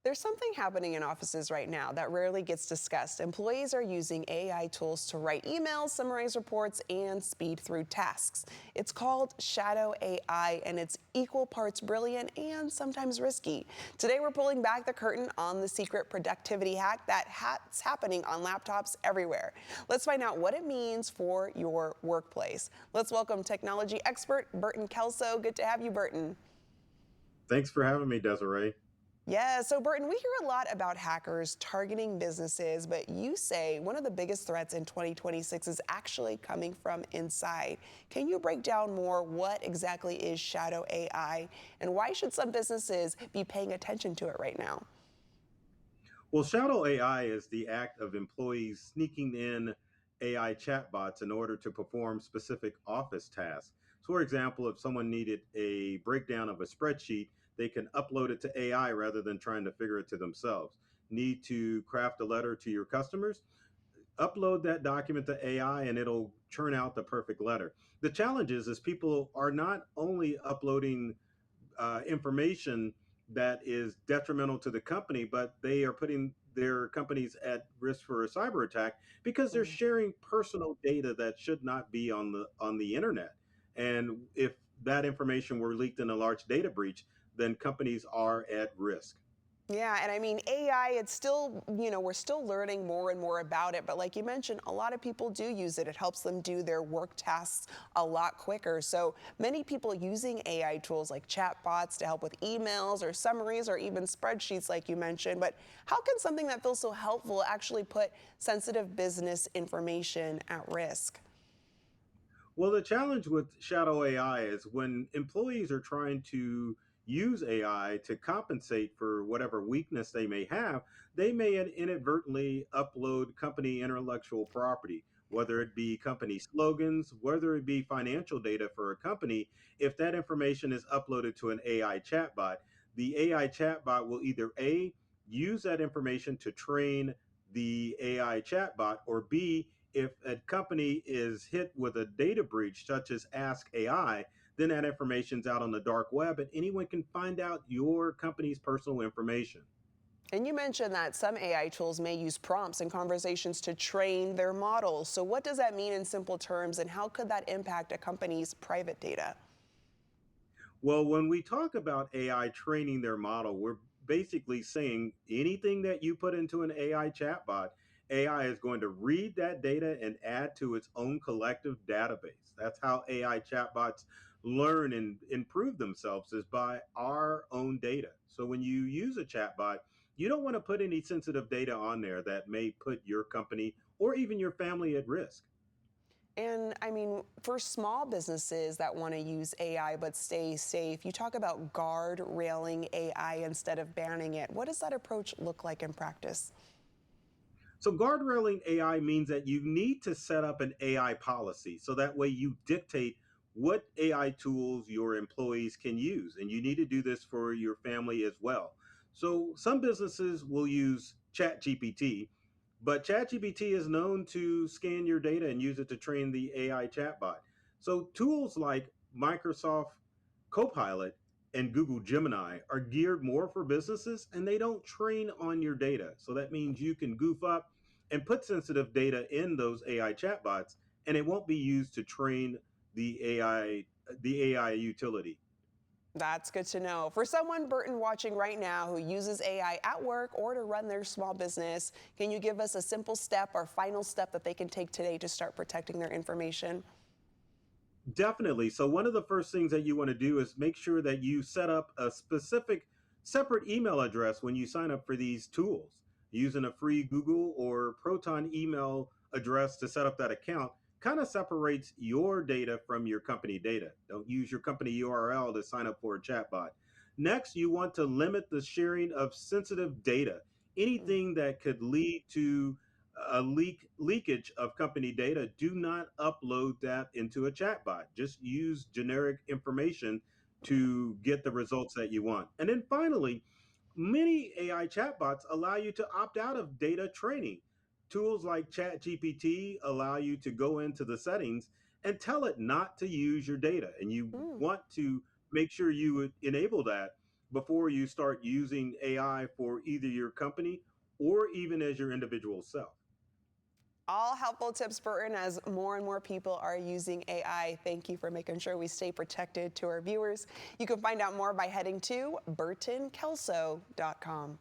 There's something happening in offices right now that rarely gets discussed. Employees are using AI tools to write emails, summarize reports, and speed through tasks. It's called Shadow AI, and it's equal parts brilliant and sometimes risky. Today, we're pulling back the curtain on the secret productivity hack that's happening on laptops everywhere. Let's find out what it means for your workplace. Let's welcome technology expert Burton Kelso. Good to have you, Burton. Thanks for having me, Desiree. Yeah, so Burton, we hear a lot about hackers targeting businesses, but you say one of the biggest threats in 2026 is actually coming from inside. Can you break down more what exactly is shadow AI and why should some businesses be paying attention to it right now? Well, Shadow AI is the act of employees sneaking in AI chatbots in order to perform specific office tasks. So, for example, if someone needed a breakdown of a spreadsheet, they can upload it to AI rather than trying to figure it to themselves. Need to craft a letter to your customers? Upload that document to AI and it'll churn out the perfect letter. The challenge is people are not only uploading information that is detrimental to the company, but they are putting their companies at risk for a cyber attack because they're sharing personal data that should not be on the internet. And if that information were leaked in a large data breach, then companies are at risk. Yeah, and I mean, AI, it's still, we're still learning more and more about it. But like you mentioned, a lot of people do use it. It helps them do their work tasks a lot quicker. So many people using AI tools like chatbots to help with emails or summaries or even spreadsheets, like you mentioned. But how can something that feels so helpful actually put sensitive business information at risk? Well, the challenge with Shadow AI is when employees are trying to use AI to compensate for whatever weakness they may have, they may inadvertently upload company intellectual property, whether it be company slogans, whether it be financial data for a company. If that information is uploaded to an AI chatbot, the AI chatbot will either A, use that information to train the AI chatbot, or B, if a company is hit with a data breach such as Ask AI, then that information's out on the dark web and anyone can find out your company's personal information. And you mentioned that some AI tools may use prompts and conversations to train their models. So, what does that mean in simple terms, and how could that impact a company's private data? Well, when we talk about AI training their model, we're basically saying anything that you put into an AI chatbot, AI is going to read that data and add to its own collective database. That's how AI chatbots learn and improve themselves, is by our own data. So when you use a chatbot, you don't want to put any sensitive data on there that may put your company or even your family at risk. And I mean, for small businesses that want to use AI but stay safe, you talk about guard railing AI instead of banning it. What does that approach look like in practice? So guardrailing AI means that you need to set up an AI policy so that way you dictate what AI tools your employees can use. And you need to do this for your family as well. So some businesses will use ChatGPT, but ChatGPT is known to scan your data and use it to train the AI chatbot. So tools like Microsoft Copilot and Google Gemini are geared more for businesses and they don't train on your data. So that means you can goof up and put sensitive data in those AI chatbots and it won't be used to train the AI utility. That's good to know. For someone, Burton, watching right now who uses AI at work or to run their small business, can you give us a simple step or final step that they can take today to start protecting their information? Definitely. So one of the first things that you want to do is make sure that you set up a specific separate email address when you sign up for these tools. Using a free Google or Proton email address to set up that account kind of separates your data from your company data. Don't use your company URL to sign up for a chatbot. Next, you want to limit the sharing of sensitive data. Anything that could lead to a leakage of company data, do not upload that into a chatbot. Just use generic information to get the results that you want. And then finally, many AI chatbots allow you to opt out of data training. Tools like ChatGPT allow you to go into the settings and tell it not to use your data. And you Mm. want to make sure you would enable that before you start using AI for either your company or even as your individual self. All helpful tips, Burton, as more and more people are using AI. Thank you for making sure we stay protected to our viewers. You can find out more by heading to burtonkelso.com.